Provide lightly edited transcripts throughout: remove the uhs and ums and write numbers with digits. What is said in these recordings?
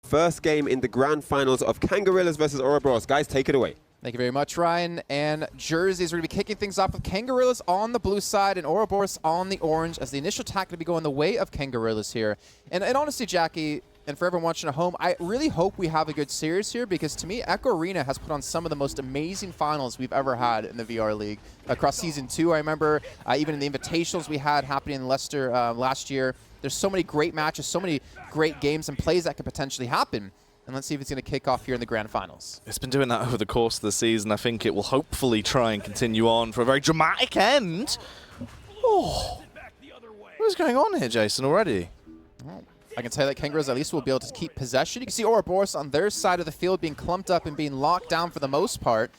first game in the grand finals of Kangorillaz versus Ourboros. Guys, take it away. Thank you very much, Ryan. And jerseys, we're going to be kicking things off with Kangorillaz on the blue side and Ourboros on the orange, as the initial attack going to be going the way of Kangorillaz here. And honestly, Jackie, and for everyone watching at home, I really hope we have a good series here, because to me, Echo Arena has put on some of the most amazing finals we've ever had in the VR League. Across Season 2, I remember, even in the invitationals we had happening in Leicester last year, there's so many great matches, so many great games and plays that could potentially happen. And let's see if it's going to kick off here in the grand finals. It's been doing that over the course of the season. I think it will hopefully try and continue on for a very dramatic end. Oh, what is going on here, Jason, already? Well, I can tell you that Kangorillaz at least will be able to keep possession. You can see Ourboros on their side of the field being clumped up and being locked down for the most part.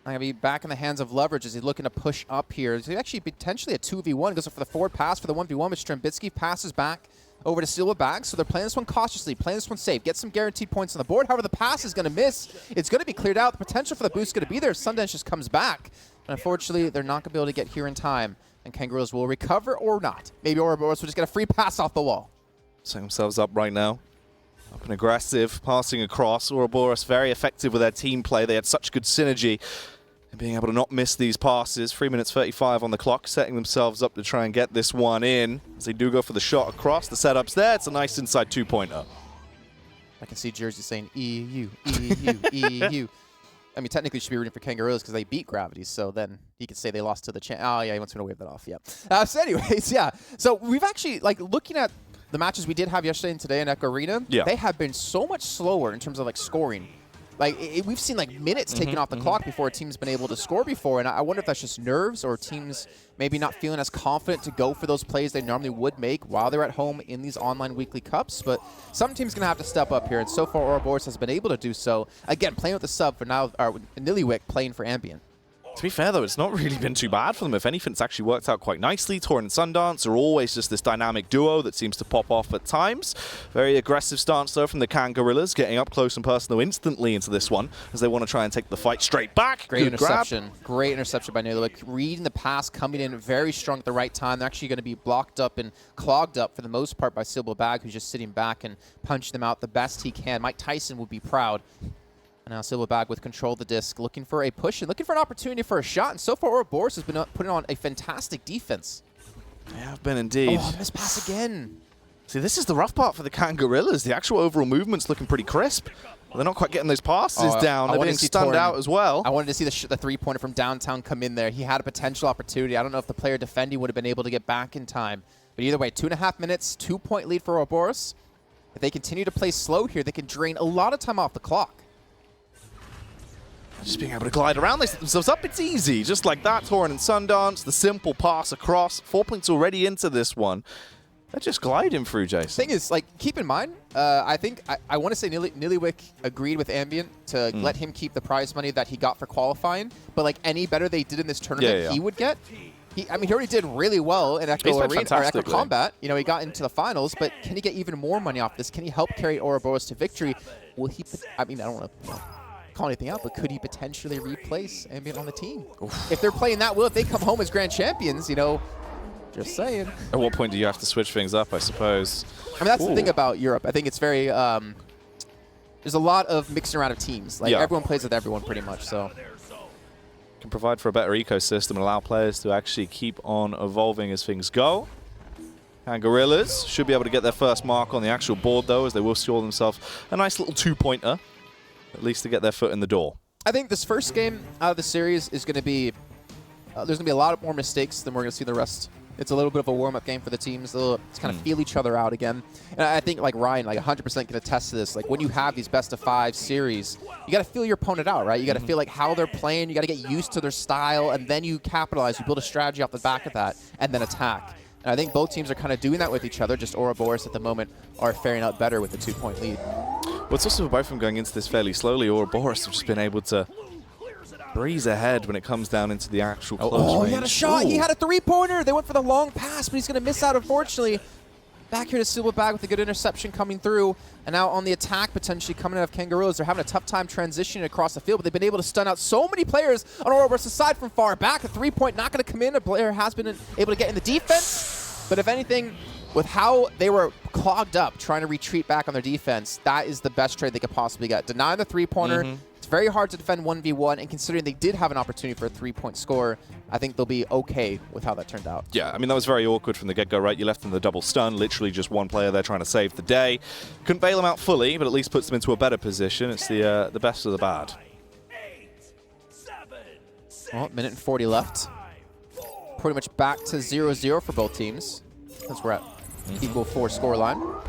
I'm going to be back in the hands of Leverage as he's looking to push up here. He's actually potentially a 2v1. Goes for the forward pass for the 1v1, but Strambitsky passes back over to Silverback. So they're playing this one cautiously, playing this one safe. Get some guaranteed points on the board. However, the pass is going to miss. It's going to be cleared out. The potential for the boost is going to be there. Sundance just comes back. And unfortunately, they're not going to be able to get here in time. And Kangorillaz will recover or not. Maybe Ourboros will just get a free pass off the wall. Setting themselves up right now. Up and aggressive, passing across. Ourboros very effective with their team play. They had such good synergy. And being able to not miss these passes. 3 minutes 35 on the clock, setting themselves up to try and get this one in. As they do go for the shot across, the setup's there. It's a nice inside two-pointer. I can see Jersey saying EU, EU, EU. I mean, technically, you should be rooting for Kangorillaz because they beat Gravity, so then he could say they lost to the champ. Oh, yeah, he wants me to wave that off, yeah. So anyways, yeah. So we've actually, like, looking at the matches we did have yesterday and today in Echo Arena, they have been so much slower in terms of, like, scoring. Like, we've seen, like, minutes taken off the clock before a team's been able to score before, and I wonder if that's just nerves or teams maybe not feeling as confident to go for those plays they normally would make while they're at home in these online weekly cups. But some teams going to have to step up here, and so far Ourboros has been able to do so. Again, playing with the sub for now, Niliwick playing for Ambient. To be fair, though, it's not really been too bad for them. If anything, it's actually worked out quite nicely. Torin and Sundance are always just this dynamic duo that seems to pop off at times. Very aggressive stance, though, from the Kangorillaz, getting up close and personal instantly into this one as they want to try and take the fight straight back. Great Good interception. Grab. Great interception by Niliwick. Reading the pass, coming in very strong at the right time. They're actually going to be blocked up and clogged up for the most part by Silverback, who's just sitting back and punching them out the best he can. Mike Tyson would be proud. And now Silverback with control of the disc, looking for a push and looking for an opportunity for a shot. And so far, Ourboros has been putting on a fantastic defense. They have been indeed. Oh, missed pass again. See, this is the rough part for the Kangorillaz. The actual overall movement's looking pretty crisp. They're not quite getting those passes down. They're being stunned out as well. I wanted to see the three-pointer from downtown come in there. He had a potential opportunity. I don't know if the player defending would have been able to get back in time. But either way, 2.5 minutes, 2-point lead for Ourboros. If they continue to play slow here, they can drain a lot of time off the clock. Just being able to glide around, they set themselves up. It's easy. Just like that, Torin and Sundance, the simple pass across. 4 points already into this one. They're just gliding through, Jason. Thing is, like, keep in mind, I think, I want to say Niliwick agreed with Ambient to let him keep the prize money that he got for qualifying. But, like, any better they did in this tournament, he would get. I mean, he already did really well in Echo Arena, or Echo Combat. You know, he got into the finals, but can he get even more money off this? Can he help carry Ourboros to victory? Will he, I mean, I don't want to call anything out, but could he potentially replace Ambient on the team? Oof. If they're playing that well, if they come home as grand champions, you know, just saying. At what point do you have to switch things up, I suppose? I mean, that's the thing about Europe. I think it's very, there's a lot of mixing around of teams. Like, everyone plays with everyone pretty much, so. Can provide for a better ecosystem and allow players to actually keep on evolving as things go. Kangorillaz should be able to get their first mark on the actual board, though, as they will score themselves a nice little two-pointer, at least to get their foot in the door. I think this first game out of the series is going to be, there's going to be a lot more mistakes than we're going to see the rest. It's a little bit of a warm-up game for the teams. They'll kind of feel each other out again. And I think, like Ryan, like 100% can attest to this. Like, when you have these best-of-5 series, you got to feel your opponent out, right? You got to feel like how they're playing. You got to get used to their style, and then you capitalize. You build a strategy off the back of that, and then attack. And I think both teams are kind of doing that with each other. Just Ourboros at the moment are faring out better with the 2-point lead. Well, it's also both of them going into this fairly slowly. Ourboros have just been able to breeze ahead when it comes down into the actual close range. He had a shot. He had a three-pointer. They went for the long pass, but he's going to miss out, unfortunately. Back here to Silverback with a good interception coming through. And now on the attack, potentially coming out of Kangorillaz. They're having a tough time transitioning across the field, but they've been able to stun out so many players on Ourboros aside from far back. A 3-point not going to come in. A player has been able to get in the defense. But if anything, with how they were clogged up trying to retreat back on their defense, that is the best trade they could possibly get. Denying the three-pointer, it's very hard to defend 1v1, and considering they did have an opportunity for a three-point score, I think they'll be okay with how that turned out. Yeah, I mean, that was very awkward from the get-go, right? You left them the double stun, literally just one player there trying to save the day. Couldn't bail them out fully, but at least puts them into a better position. It's the best of the bad. Well, minute and 40 left. Pretty much back to 0-0 for both teams, since we're at equal 4 scoreline.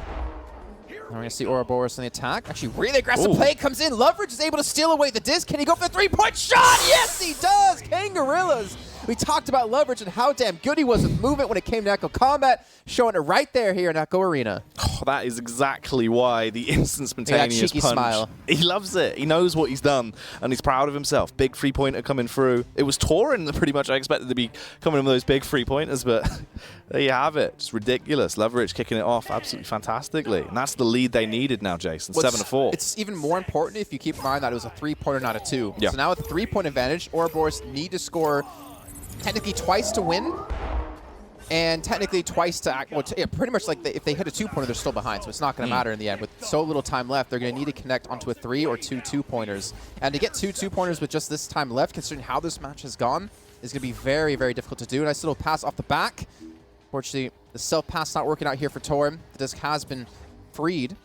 We're going to see Ourboros on the attack. Actually, really aggressive play comes in. Loveridge is able to steal away the disc. Can he go for the three-point shot? Yes, he does! Kangorillaz. We talked about Loveridge and how damn good he was with movement when it came to Echo Combat, showing it right there here in Echo Arena. Oh, that is exactly why the instant spontaneous cheeky punch. smile. He loves it. He knows what he's done, and he's proud of himself. Big three-pointer coming through. It was Torin that pretty much I expected to be coming in with those big three-pointers, but there you have it. It's ridiculous. Loveridge kicking it off absolutely fantastically, and that's the lead they needed now, Jason. 7-4. It's even more important if you keep in mind that it was a three-pointer, not a two. Yeah. So now with a three-point advantage, Ourboros need to score technically twice to win, and technically twice to act. Well, yeah, pretty much like if they hit a two-pointer, they're still behind, so it's not going to matter in the end. With so little time left, they're going to need to connect onto a 3 or 2 two-pointers. And to get 2 two-pointers with just this time left, considering how this match has gone, is going to be very, very difficult to do. Nice little pass off the back. Unfortunately, the self-pass not working out here for Torin. The disc has been freed,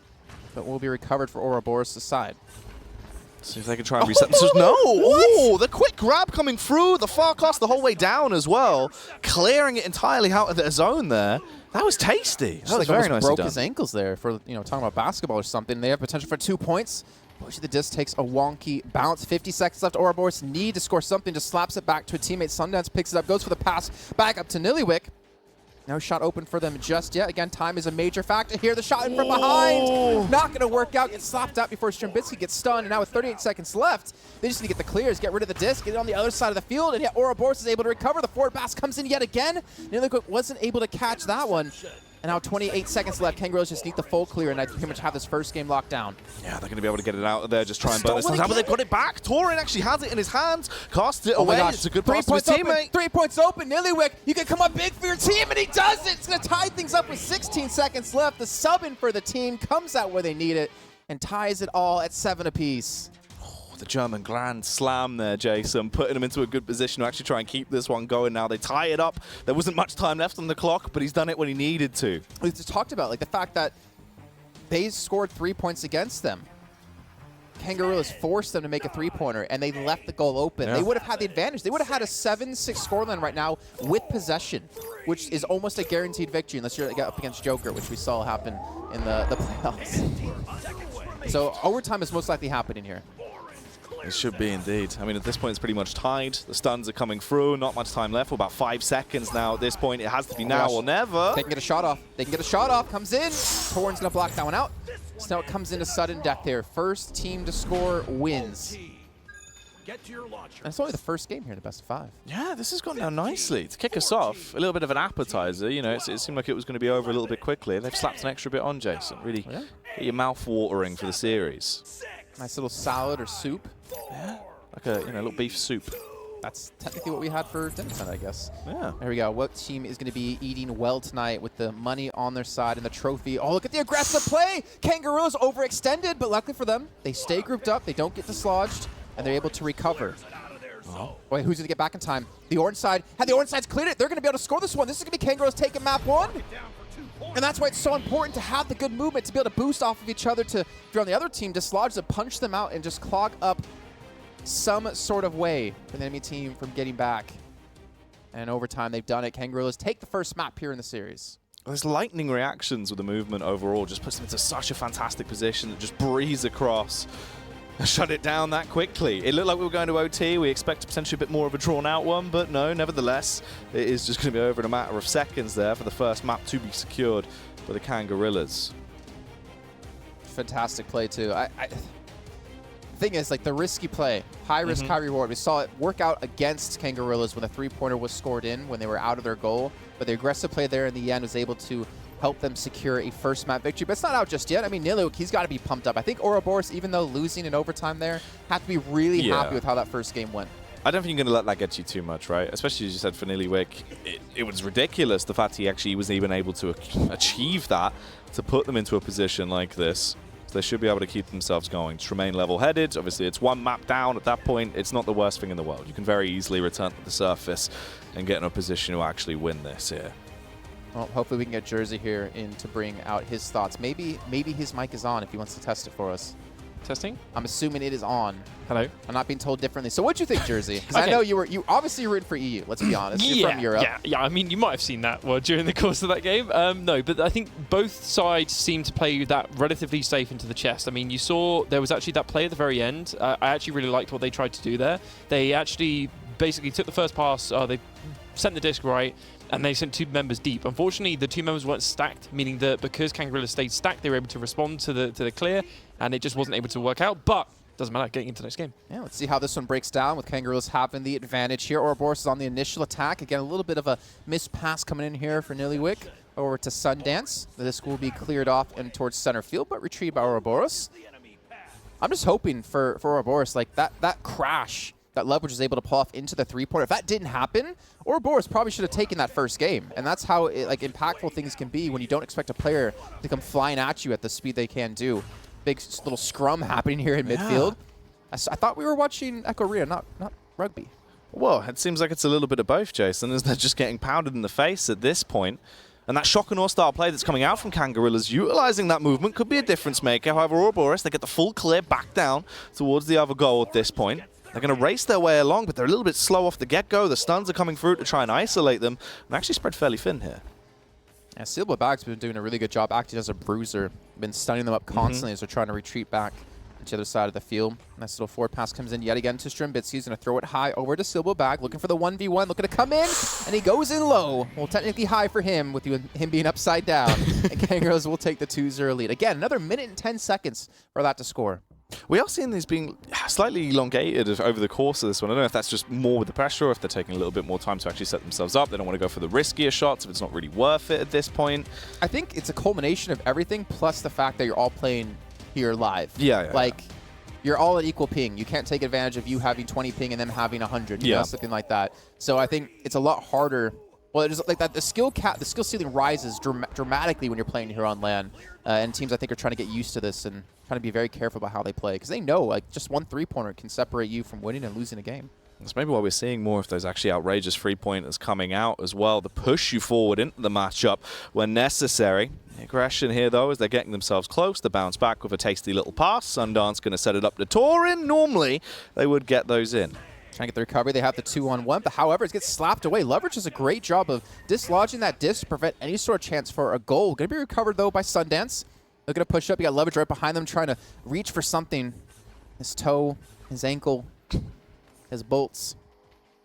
but will be recovered for Ourboros' side. See if they can try and reset. No! Oh, the quick grab coming through, the far cross the whole way down as well, clearing it entirely out of their zone there. That was tasty. That was very nicely broke done. his ankles there for, you know, talking about basketball or something. They have potential for 2 points. Unfortunately, the disc takes a wonky bounce. 50 seconds left. Ourboros need to score something. Just slaps it back to a teammate. Sundance picks it up, goes for the pass back up to Nillywick. No shot open for them just yet. Again, time is a major factor here. The shot in from behind. Not going to work out. Gets slapped out before Strambitsky gets stunned. And now with 38 seconds left, they just need to get the clears, get rid of the disc, get it on the other side of the field. And yet Ourboros is able to recover. The forward pass comes in yet again. Nillywick wasn't able to catch that one. And now 28 seconds left. Kangorillaz just need the full clear, and I pretty much have this first game locked down. Yeah, they're going to be able to get it out of there, just try and burn this time. But they've got it back. Torin actually has it in his hands, cast it away. It's a good pass to his teammate. 3 points open. Nillywick, you can come up big for your team, and he does it. It's going to tie things up with 16 seconds left. The sub-in for the team comes out where they need it and ties it all at 7 apiece. The German grand slam there, Jason, putting them into a good position to actually try and keep this one going now. They tie it up. There wasn't much time left on the clock, but he's done it when he needed to. We just talked about like the fact that they scored 3 points against them. Kangorillaz forced them to make a three-pointer, and they left the goal open. Yeah. They would have had the advantage. They would have had a 7-6 scoreline right now with possession, which is almost a guaranteed victory unless you're up against Joker, which we saw happen in the playoffs. So overtime is most likely happening here. It should be indeed. I mean, at this point, it's pretty much tied. The stuns are coming through. Not much time left. We're about 5 seconds now at this point. It has to be now or never. They can get a shot off. They can get a shot off. Comes in. Torin's going to block that one out. So now it comes into sudden death here. First team to score wins. And it's only the first game here in the best of 5. Yeah, this has gone down nicely. To kick us off, a little bit of an appetizer. You know, it seemed like it was going to be over a little bit quickly. They've slapped an extra bit on, Jason. Really get your mouth watering for the series. Nice little salad or soup. Yeah, like a little beef soup. That's technically what we had for dinner tonight, I guess. Yeah. There we go. What team is going to be eating well tonight with the money on their side and the trophy? Oh, look at the aggressive play. Kangorillaz overextended, but luckily for them, they stay grouped up. They don't get dislodged, and they're able to recover. Oh. Wait, who's going to get back in time? The orange side. Had the orange side's cleared it, they're going to be able to score this one. This is going to be Kangorillaz taking map 1. And that's why it's so important to have the good movement, to be able to boost off of each other, to, if you're on the other team, dislodge them, punch them out, and just clog up some sort of way for the enemy team from getting back. And overtime, they've done it. Kangorillaz take the first map here in the series. Those lightning reactions with the movement overall just puts them into such a fantastic position that just breeze across. Shut it down that quickly. It looked like we were going to OT. We expect potentially a bit more of a drawn-out one, but no, nevertheless, it is just going to be over in a matter of seconds there for the first map to be secured by the Kangorillaz. Fantastic play, too. The thing is, like, the risky play, high risk, high reward. We saw it work out against Kangorillaz when the three-pointer was scored in when they were out of their goal, but the aggressive play there in the end was able to help them secure a first map victory. But it's not out just yet. I mean, Nillywick, he's got to be pumped up. I think Ourboros, even though losing in overtime there, have to be really happy with how that first game went. I don't think you're going to let that get you too much, right? Especially as you said for Nillywick, it was ridiculous the fact he actually was even able to achieve that, to put them into a position like this. So they should be able to keep themselves going. Just remain level-headed. Obviously, it's one map down at that point. It's not the worst thing in the world. You can very easily return to the surface and get in a position to actually win this here. Well, hopefully we can get Jersey here in to bring out his thoughts. Maybe his mic is on if he wants to test it for us. Testing? I'm assuming it is on. Hello. I'm not being told differently. So what'd you think, Jersey? Because Okay. I know you obviously rooted for EU. Let's be honest. You're from Europe. Yeah. I mean, you might have seen that during the course of that game. No, but I think both sides seem to play that relatively safe into the chest. I mean, you saw there was actually that play at the very end. I actually really liked what they tried to do there. They actually basically took the first pass. They sent the disc right, and they sent 2 members deep. Unfortunately, the 2 members weren't stacked, meaning that because Kangorillaz stayed stacked, they were able to respond to the clear, and it just wasn't able to work out. But doesn't matter, getting into the next game. Yeah, let's see how this one breaks down with Kangorillaz having the advantage here. Ourboros is on the initial attack. Again, a little bit of a missed pass coming in here for Nillywick over to Sundance. This will be cleared off and towards center field, but retrieved by Ourboros. I'm just hoping for Ourboros, like that crash that Leverage was able to pull off into the 3-pointer. If that didn't happen, Ourboros probably should have taken that first game. And that's how impactful things can be when you don't expect a player to come flying at you at the speed they can do. Big little scrum happening here in midfield. I thought we were watching ec.lip.se, not rugby. Well, it seems like it's a little bit of both, Jason, as they're just getting pounded in the face at this point. And that shock and awe style play that's coming out from Kangorillaz, utilizing that movement, could be a difference maker. However, Ourboros, they get the full clear back down towards the other goal at this point. They're going to race their way along, but they're a little bit slow off the get-go. The stuns are coming through to try and isolate them, and actually spread fairly thin here. Yeah, ec.lip.se been doing a really good job acting as a bruiser. Been stunning them up constantly as they're trying to retreat back to the other side of the field. Nice little forward pass comes in yet again to Strembitsky. He's going to throw it high over to ec.lip.se, looking for the 1v1, looking to come in, and he goes in low. Well, technically high for him, with him being upside down. And Kangorillaz will take the 2-0 lead. Again, another minute and 10 seconds for that to score. We are seeing these being slightly elongated over the course of this one. I don't know if that's just more with the pressure or if they're taking a little bit more time to actually set themselves up. They don't want to go for the riskier shots if it's not really worth it at this point. I think it's a culmination of everything, plus the fact that you're all playing here live. Yeah. Like, you're all at equal ping. You can't take advantage of you having 20 ping and them having 100, you know, something like that. So I think it's a lot harder. Well, it's like that. The skill ceiling rises dramatically when you're playing here on LAN, and teams I think are trying to get used to this and trying to be very careful about how they play because they know like just one 3-pointer can separate you from winning and losing a game. That's maybe why we're seeing more of those actually outrageous 3-pointers coming out as well to push you forward into the matchup when necessary. The aggression here, though, as they're getting themselves close. They bounce back with a tasty little pass. Sundance going to set it up to Torin. Normally, they would get those in. Trying to get the recovery. They have the 2-on-1, but however, it gets slapped away. Leverage does a great job of dislodging that disc to prevent any sort of chance for a goal. Going to be recovered, though, by Sundance. They're going to push up. You got Leverage right behind them trying to reach for something. His toe, his ankle, his bolts.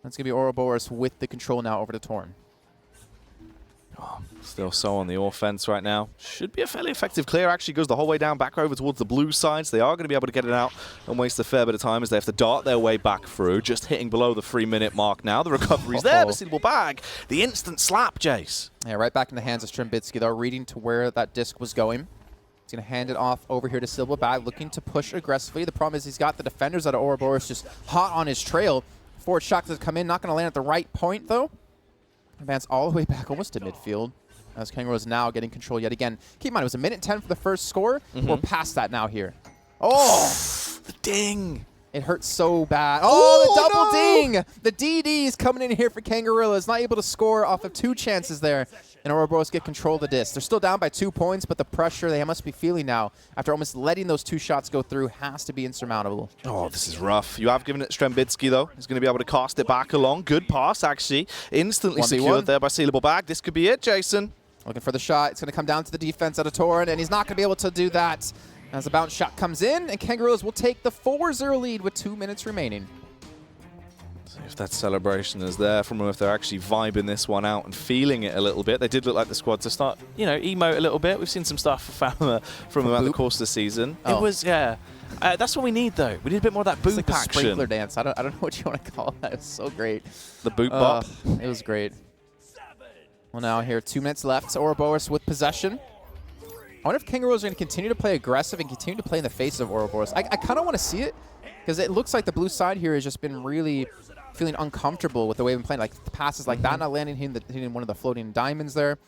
That's going to be Ourboros with the control now over to Torn. Oh, still so on the offense right now. Should be a fairly effective clear. Actually goes the whole way down, back over towards the blue side. So they are going to be able to get it out and waste a fair bit of time as they have to dart their way back through. Just hitting below the 3-minute mark now. The recovery's there. The suitable bag. The instant slap, Jace. Yeah, right back in the hands of Strembitsky. They're reading to where that disc was going. He's going to hand it off over here to ec.lip.se, looking to push aggressively. The problem is he's got the defenders out of Ourboros just hot on his trail. Forward shot to come in. Not going to land at the right point, though. Advance all the way back almost to midfield. As Kangorillaz now getting control yet again. Keep in mind, it was a minute 10 for the first score. We're past that now here. Oh! The ding. It hurts so bad. Oh, the double ding! The DD's coming in here for Kangorillaz. Not able to score off of 2 chances there. And Ourboros get control of the disc. They're still down by 2 points, but the pressure they must be feeling now after almost letting those 2 shots go through has to be insurmountable. Oh, this is rough. You have given it Strembitsky, though. He's going to be able to cast it back along. Good pass, actually. Instantly 1v1. secured there by ec.lip.se. This could be it, Jason. Looking for the shot. It's going to come down to the defense out of Torrent, and he's not going to be able to do that. As the bounce shot comes in, and Kangorillaz will take the 4-0 lead with 2 minutes remaining. See if that celebration is there from them, if they're actually vibing this one out and feeling it a little bit. They did look like the squad to start, you know, emote a little bit. We've seen some stuff from them throughout the course of the season. Oh. It was, yeah. That's what we need, though. We need a bit more of that boop It's like the action. sprinkler dance. I don't know what you want to call that. It's so great. The boop bop. It was great. Well, now here, 2 minutes left. Ourboros with possession. I wonder if Kangorillaz are going to continue to play aggressive and continue to play in the face of Ourboros. I kind of want to see it Because it looks like the blue side here has just been really feeling uncomfortable with the way we've been playing. Like passes like that, not landing, hitting one of the floating diamonds there.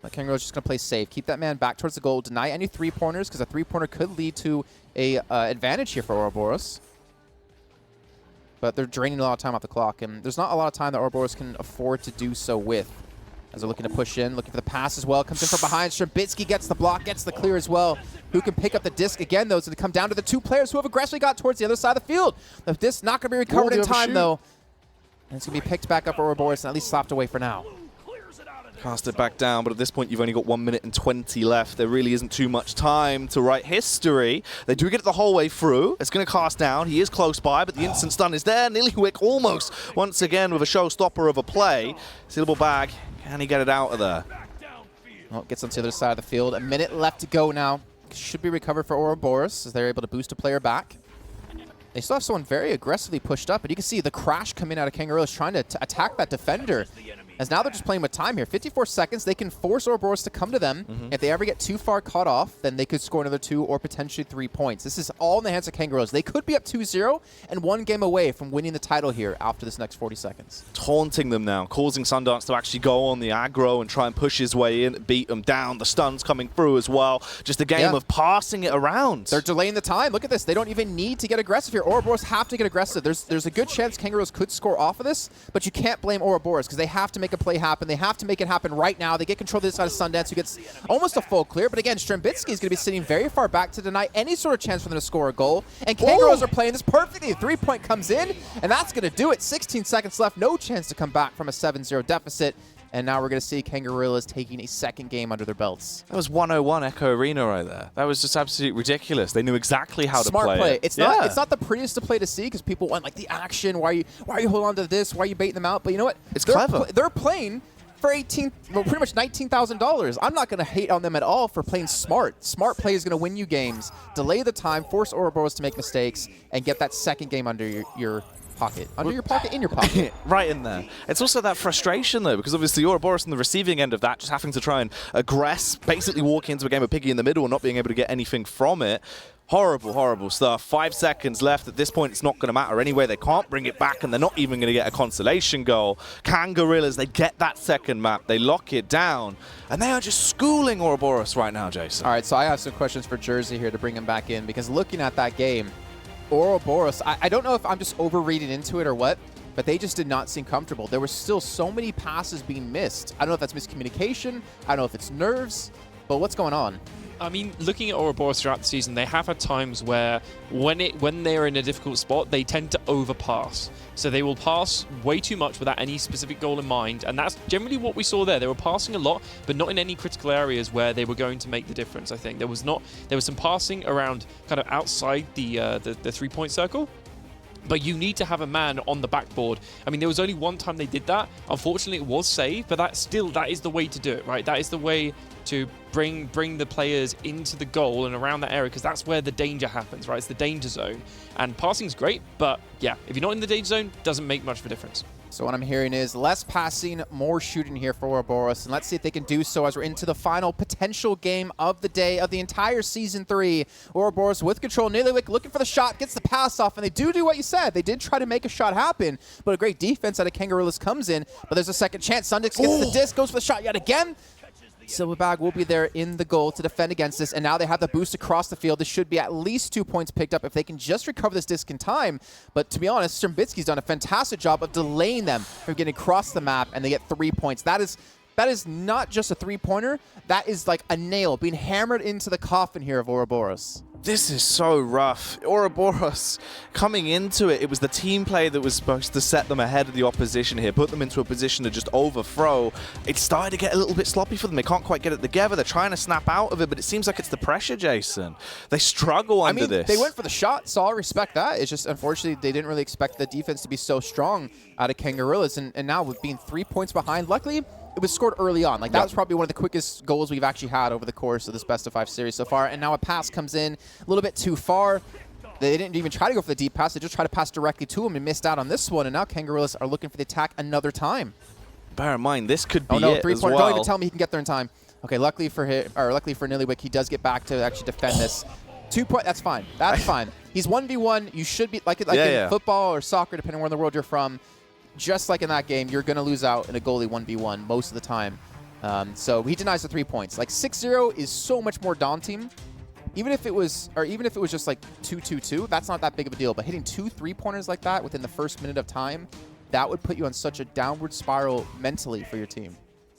But Kangorillaz just going to play safe. Keep that man back towards the goal. Deny any three-pointers, because a three-pointer could lead to a advantage here for Ourboros. But they're draining a lot of time off the clock, and there's not a lot of time that Ourboros can afford to do so with. As they're looking to push in, looking for the pass as well. Comes in from behind. Strambitsky gets the block, gets the clear as well. Who can pick up the disc again, though? It's going to come down to the two players who have aggressively got towards the other side of the field. The disc not going to be recovered in time, though. And it's going to be picked back up for Ourboros and at least slapped away for now. Cast it back down, but at this point you've only got 1 minute and 20 left. There really isn't too much time to write history. They do get it the whole way through. It's going to cast down. He is close by, but the instant stun is there. Niliwick almost, once again, with a showstopper of a play. Sealable bag. Can he get it out of there? Well, gets onto the other side of the field. A minute left to go now. Should be recovered for Ourboros as they're able to boost a player back. They still have someone very aggressively pushed up, but you can see the crash coming out of Kangorillaz trying to attack that defender. As now they're just playing with time here. 54 seconds, they can force Ourboros to come to them. If they ever get too far caught off, then they could score another 2 or potentially 3 points. This is all in the hands of Kangorillaz. They could be up 2-0 and 1 game away from winning the title here after this next 40 seconds. Taunting them now, causing Sundance to actually go on the aggro and try and push his way in, beat them down. The stun's coming through as well. Just a game of passing it around. They're delaying the time. Look at this. They don't even need to get aggressive here. Ourboros have to get aggressive. There's a good chance Kangorillaz could score off of this, but you can't blame Ourboros because they have to make a play happen. They have to make it happen right now. They get control of this side of Sundance, who gets almost a full clear. But again, Strambitsky is going to be sitting very far back to deny any sort of chance for them to score a goal. And Kangorillaz are playing this perfectly. 3-point comes in, and that's going to do it. 16 seconds left. No chance to come back from a 7-0 deficit. And now we're going to see Kangorillaz taking a second game under their belts. That was 101 Echo Arena right there. That was just absolutely ridiculous. They knew exactly how to play. Smart play. It. It's not the prettiest to play to see because people want like the action. Why are you holding on to this? Why are you baiting them out? But you know what? It's clever. They're playing for pretty much $19,000. I'm not going to hate on them at all for playing smart. Smart play is going to win you games. Delay the time, force Ourboros to make mistakes, and get that second game under your pocket. Under your pocket, in your pocket. Right in there. It's also that frustration, though, because obviously Ourboros on the receiving end of that, just having to try and aggress, basically walk into a game of Piggy in the middle and not being able to get anything from it. Horrible, horrible stuff. 5 seconds left. At this point, it's not going to matter anyway. They can't bring it back, and they're not even going to get a consolation goal. Kangorillaz, they get that second map. They lock it down, and they are just schooling Ourboros right now, Jason. All right, so I have some questions for Jersey here to bring him back in, because looking at that game, Ourboros, I don't know if I'm just overreading into it or what, but they just did not seem comfortable. There were still so many passes being missed. I don't know if that's miscommunication. I don't know if it's nerves, but what's going on? I mean, looking at Ourboros throughout the season, they have had times where when they're in a difficult spot, they tend to overpass. So they will pass way too much without any specific goal in mind, and that's generally what we saw there. They were passing a lot, but not in any critical areas where they were going to make the difference. I think there was some passing around kind of outside the 3-point circle. But you need to have a man on the backboard. I mean, there was only one time they did that. Unfortunately, it was saved, but that is the way to do it, right? That is the way to bring the players into the goal and around that area, because that's where the danger happens, right? It's the danger zone. And passing's great, but yeah, if you're not in the danger zone, doesn't make much of a difference. So what I'm hearing is less passing, more shooting here for Ourboros, and let's see if they can do so as we're into the final potential game of the day of the entire Season 3. Ourboros with control. Niliwick looking for the shot, gets the pass off, and they do what you said. They did try to make a shot happen, but a great defense out of Kangorillaz comes in, but there's a second chance. Sundix gets the disc, goes for the shot yet again. Silverbag will be there in the goal to defend against this, and now they have the boost across the field. This should be at least 2 points picked up if they can just recover this disc in time. But to be honest, Strambitsky's done a fantastic job of delaying them from getting across the map, and they get 3 points. That is not just a three-pointer. That is like a nail being hammered into the coffin here of Ourboros. This is so rough. Ourboros, coming into it, it was the team play that was supposed to set them ahead of the opposition here, put them into a position to just overthrow. It started to get a little bit sloppy for them. They can't quite get it together. They're trying to snap out of it, but it seems like it's the pressure, Jason. They struggle under this. They went for the shot, so I'll respect that. It's just, unfortunately, they didn't really expect the defense to be so strong out of Kangorillaz, and now with being 3 points behind, luckily, it was scored early on. Like, that was probably one of the quickest goals we've actually had over the course of this best-of-5 series so far. And now a pass comes in a little bit too far. They didn't even try to go for the deep pass. They just tried to pass directly to him and missed out on this one. And now Kangorillaz are looking for the attack another time. Bear in mind, this could be three-pointer. Don't even tell me he can get there in time. Okay, luckily for Niliwick, he does get back to actually defend this. 2 point. That's fine. That's fine. He's 1v1. You should be like in football or soccer, depending on where in the world you're from. Just like in that game, you're going to lose out in a goalie 1v1 most of the time. So he denies the 3 points. Like 6-0 is so much more daunting. Even if it was just like 2-2-2, that's not that big of a deal. But hitting 2 3-pointers like that within the first minute of time, that would put you on such a downward spiral mentally for your team.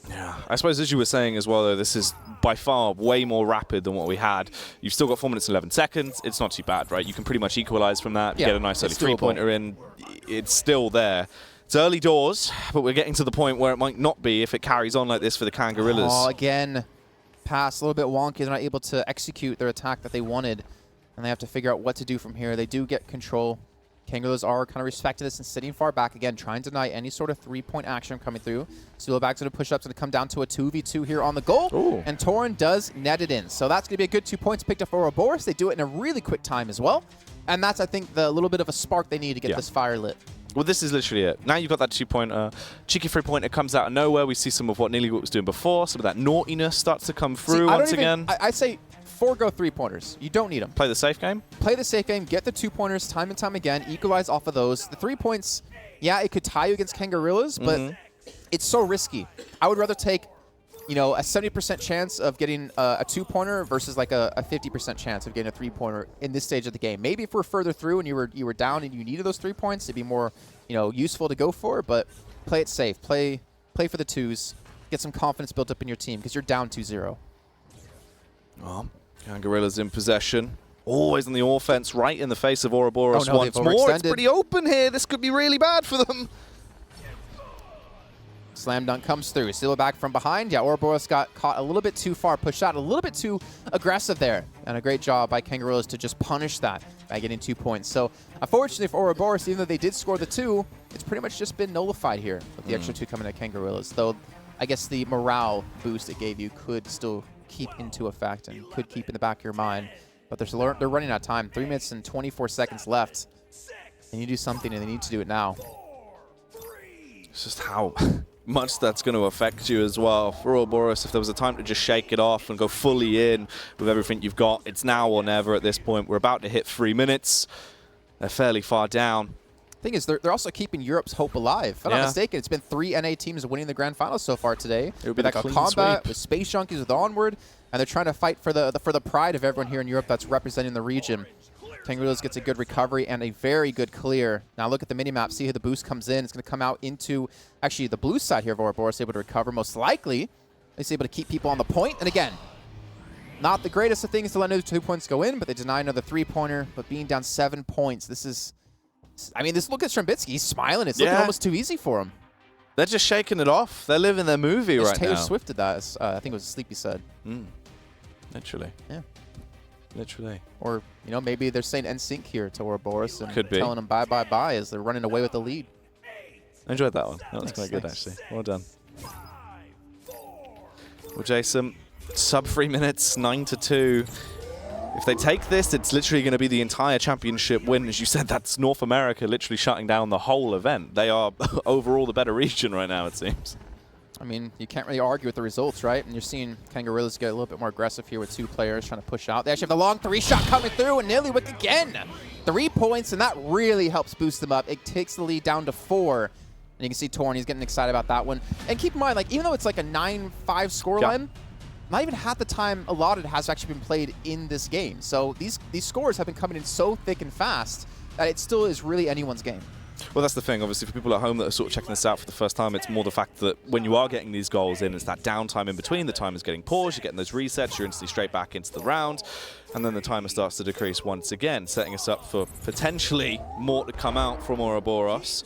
Yeah, I suppose as you were saying as well, though, this is by far way more rapid than what we had. You've still got 4 minutes and 11 seconds. It's not too bad, right? You can pretty much equalize from that, get a nice early 3-pointer in. It's still there. It's early doors, but we're getting to the point where it might not be if it carries on like this for the Kangorillaz. Oh, again, pass a little bit wonky. They're not able to execute their attack that they wanted, and they have to figure out what to do from here. They do get control. Kangorillaz are kind of respecting this and sitting far back again, trying to deny any sort of 3-point action coming through. Steelback's going to push up, it's going to come down to a 2v2 here on the goal. Ooh. And Torin does net it in. So that's going to be a good 2 points picked up for Ourboros. They do it in a really quick time as well. And that's, I think, the little bit of a spark they need to get this fire lit. Well, this is literally it. Now you've got that 2-pointer. Cheeky 3-pointer comes out of nowhere. We see some of what Nearly was doing before. Some of that naughtiness starts to come through once again. I say forego 3-pointers. You don't need them. Play the safe game. Play the safe game. Get the 2-pointers time and time again. Equalize off of those. The 3 points, yeah, it could tie you against Kangorillaz, but it's so risky. I would rather take, you know, a 70% chance of getting a 2-pointer versus like a 50% chance of getting a 3-pointer in this stage of the game. Maybe if we're further through and you were down and you needed those 3 points, it'd be more, you know, useful to go for. But play it safe. Play for the 2s. Get some confidence built up in your team because you're down 2-0. Well, Kangorillaz in possession. Always on the offense, right in the face of Ourboros once more. It's pretty open here. This could be really bad for them. Slam dunk comes through. Steal it back from behind. Yeah, Ourboros got caught a little bit too far, pushed out a little bit too aggressive there. And a great job by Kangorillaz to just punish that by getting 2 points. So, unfortunately for Ourboros, even though they did score the 2, it's pretty much just been nullified here with the extra 2 coming at Kangorillaz. Though, I guess the morale boost it gave you could still keep into effect and could keep in the back of your mind. But they're running out of time. 3 minutes and 24 seconds left. They need to do something, and they need to do it now. It's just how much that's going to affect you as well. For Ourboros, if there was a time to just shake it off and go fully in with everything you've got, it's now or never at this point. We're about to hit 3 minutes. They're fairly far down. Thing is, they're also keeping Europe's hope alive. If I'm not mistaken, it's been 3 NA teams winning the grand final so far today. It would be like a Combat sweep. with Space Junkies with Onward, and they're trying to fight for the pride of everyone here in Europe that's representing the region. Kangorillaz gets a good recovery and a very good clear. Now look at the minimap. See how the boost comes in. It's going to come out into actually the blue side here of Ourboros, able to recover. Most likely, he's able to keep people on the point. And again, not the greatest of things to let those 2 points go in, but they deny another 3-pointer. But being down 7 points, this is... I mean, look at Strambitsky. He's smiling. It's looking almost too easy for him. They're just shaking it off. They're living their movie right now. Taylor Swift did that. As, I think it was Sleepy said. Literally. Yeah. Literally. Or, you know, maybe they're saying NSYNC here to Ourboros and Could be. telling them bye, bye, bye as they're running away with the lead. I enjoyed that one. That was quite good, actually. Well done. Well, Jason, sub 3 minutes, 9-2. If they take this, it's literally going to be the entire championship win. As you said, that's North America literally shutting down the whole event. They are overall the better region right now, it seems. I mean, you can't really argue with the results, right? And you're seeing Kangorillaz get a little bit more aggressive here with 2 players trying to push out. They actually have the long 3-shot coming through, and Nillywick again. 3 points, and that really helps boost them up. It takes the lead down to 4. And you can see Torn, he's getting excited about that one. And keep in mind, like, even though it's like a 9-5 scoreline, not even half the time allotted has actually been played in this game. So these scores have been coming in so thick and fast that it still is really anyone's game. Well, that's the thing. Obviously, for people at home that are sort of checking this out for the first time, it's more the fact that when you are getting these goals in, it's that downtime in between. The time is getting paused. You're getting those resets. You're instantly straight back into the round. And then the timer starts to decrease once again, setting us up for potentially more to come out from Ourboros.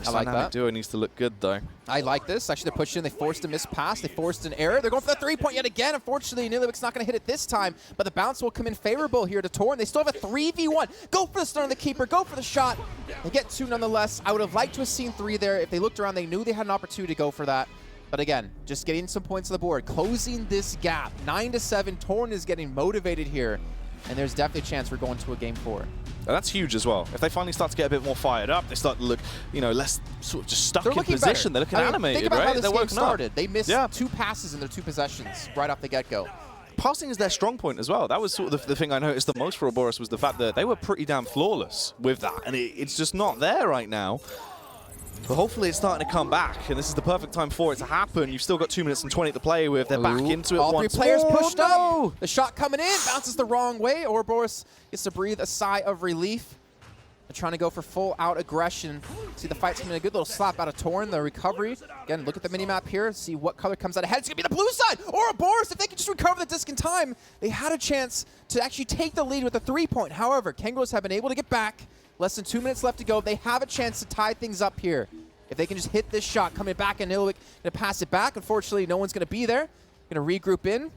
I like that. Duo needs to look good, though. I like this. Actually, they pushed in. They forced a missed pass. They forced an error. They're going for the 3-point yet again. Unfortunately, Nillywick's not going to hit it this time, but the bounce will come in favorable here to Torn. They still have a 3v1. Go for the stun on the keeper. Go for the shot. They get 2 nonetheless. I would have liked to have seen 3 there. If they looked around, they knew they had an opportunity to go for that. But again, just getting some points on the board. Closing this gap. 9-7. Torn is getting motivated here, and there's definitely a chance we're going to a game 4. And that's huge as well. If they finally start to get a bit more fired up, they start to look, you know, less sort of just stuck in position. They're looking animated, think about right? How this They're game working started. up. They missed 2 passes in their 2 possessions right off the get-go. passing is their strong point as well. That was sort of the thing I noticed the most for Ourboros was the fact that they were pretty damn flawless with that, and it's just not there right now. But hopefully it's starting to come back, and this is the perfect time for it to happen. You've still got 2 minutes and 20 to play with. They're back into it All once. three players pushed up. The shot coming in, bounces the wrong way. Ourboros gets to breathe a sigh of relief. They're trying to go for full-out aggression. See the fight's coming in. A good little slap out of Torn. The recovery. Again, look at the mini-map here. See what color comes out ahead. It's going to be the blue side. Ourboros, if they can just recover the disc in time, they had a chance to actually take the lead with a 3-point. However, Kangorillaz have been able to get back. Less than 2 minutes left to go. They have a chance to tie things up here. If they can just hit this shot, coming back, and Nilwick going to pass it back. Unfortunately, no one's going to be there. Going to regroup in.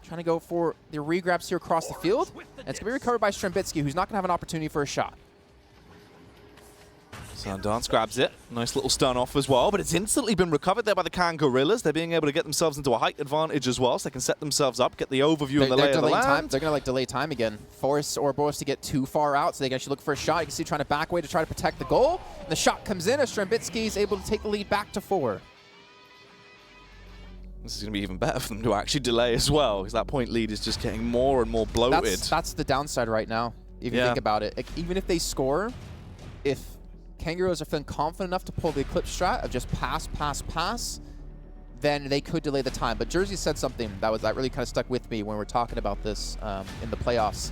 Trying to go for the regrabs here across the field. And it's going to be recovered by Strembitsky, who's not going to have an opportunity for a shot. Sundance grabs it. Nice little stun off as well, but it's instantly been recovered there by the Kangorillaz. They're being able to get themselves into a height advantage as well, so they can set themselves up, get the overview and the lay of the land. They're going to like delay time again. Force Ourboros to get too far out, so they can actually look for a shot. You can see trying to back away to try to protect the goal. And the shot comes in as Strembitsky is able to take the lead back to 4. This is going to be even better for them to actually delay as well, because that point lead is just getting more and more bloated. That's the downside right now, if you think about it. Like, even if they score, if Kangorillaz are feeling confident enough to pull the ec.lip strat of just pass, pass, pass, then they could delay the time. But Jersey said something that really kind of stuck with me when we were talking about this in the playoffs.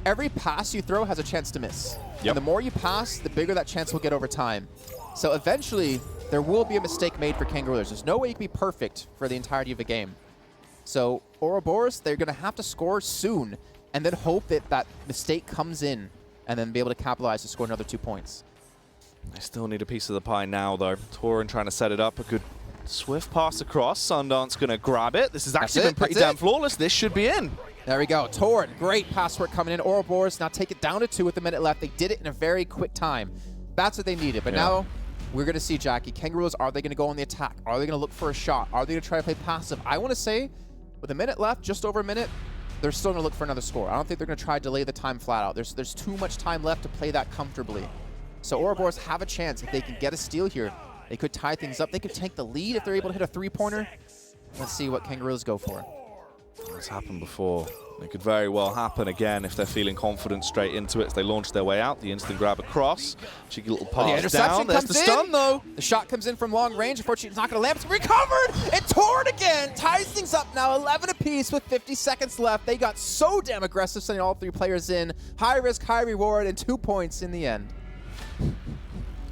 Every pass you throw has a chance to miss. Yep. And the more you pass, the bigger that chance will get over time. So eventually, there will be a mistake made for Kangorillaz. There's no way you can be perfect for the entirety of a game. So Ourboros, they're going to have to score soon and then hope that that mistake comes in and then be able to capitalize to score another 2 points. They still need a piece of the pie now, though. Torin trying to set it up. A good swift pass across. Sundance going to grab it. This has actually been pretty damn flawless. This should be in. There we go. Torin, great pass work coming in. Ourboros now take it down to 2 with a minute left. They did it in a very quick time. That's what they needed. But now we're going to see, Jackie, Kangorillaz, are they going to go on the attack? Are they going to look for a shot? Are they going to try to play passive? I want to say, with a minute left, just over a minute, they're still going to look for another score. I don't think they're going to try to delay the time flat out. There's too much time left to play that comfortably. So Ourboros have a chance. If they can get a steal here, they could tie things up. They could take the lead if they're able to hit a 3-pointer. Let's see what Kangorillaz go for. It's happened before. It could very well happen again if they're feeling confident straight into it as they launch their way out. The instant grab across. Cheeky little pass down. There's the stun, though. The shot comes in from long range. Unfortunately, it's not going to land. It's recovered! And Torn again ties things up now. 11 apiece with 50 seconds left. They got so damn aggressive, sending all 3 players in. High risk, high reward, and 2 points in the end.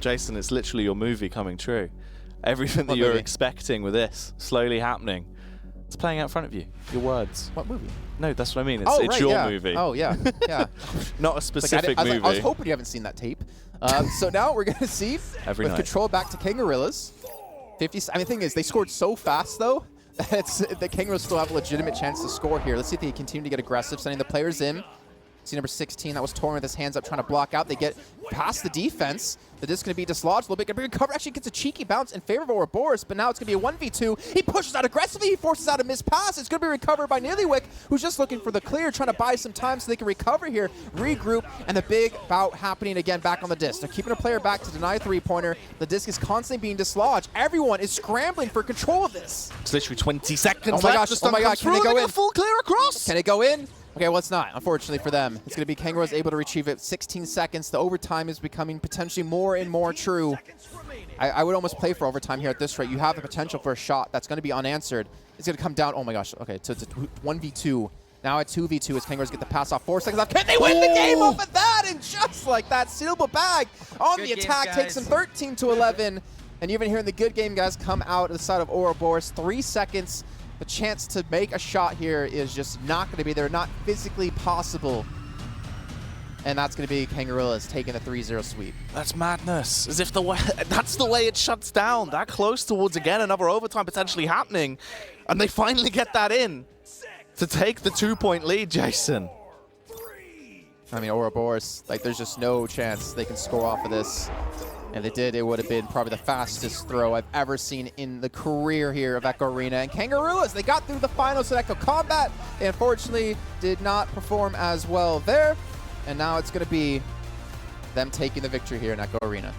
Jason, it's literally your movie coming true. Everything that you're expecting with this slowly happening. It's playing out in front of you. Your words. What movie? No, that's what I mean. It's your movie. Oh, yeah. Yeah. Not a specific movie. I was hoping you haven't seen that tape. So now we're going to see with control back to Kangorillaz. 50. I mean, the thing is, they scored so fast, though, that the Kangorillaz still have a legitimate chance to score here. Let's see if they continue to get aggressive, sending the players in. See number 16, that was Torn with his hands up trying to block out. They get past the defense. The disc going to be dislodged a little bit. Going to be recovered. Actually gets a cheeky bounce in favor of Ourboros, but now it's going to be a 1v2. He pushes out aggressively. He forces out a missed pass. It's going to be recovered by Nilwick, who's just looking for the clear, trying to buy some time so they can recover here, regroup, and the big bout happening again back on the disc. They're keeping a player back to deny a 3-pointer. The disc is constantly being dislodged. Everyone is scrambling for control of this. It's literally 20 seconds left. Oh my gosh, can they go in? A full clear across. Can it go in? Okay, well, it's not, unfortunately for them. It's going to be Kangorillaz able to retrieve it. 16 seconds. The overtime is becoming potentially more and more true. I would almost play for overtime here at this rate. You have the potential for a shot that's going to be unanswered. It's going to come down. Oh, my gosh. Okay, so it's a 1v2. Now at 2v2 as Kangorillaz get the pass off. 4 seconds left. Can they win the game off of that? And just like that, Silva Bag on the attack takes them 13-11. And even here in the good game, guys, come out of the side of Ourboros. 3 seconds. The chance to make a shot here is just not going to be there, not physically possible. And that's going to be Kangorillaz taking the 3-0 sweep. That's madness. As if that's the way it shuts down. That close towards, again, another overtime potentially happening. And they finally get that in to take the 2-point lead, Jason. I mean, Ourboros, like, there's just no chance they can score off of this. And they did, it would have been probably the fastest throw I've ever seen in the career here of Echo Arena. And Kangorillaz, they got through the finals at Echo Combat. They unfortunately did not perform as well there. And now it's going to be them taking the victory here in Echo Arena.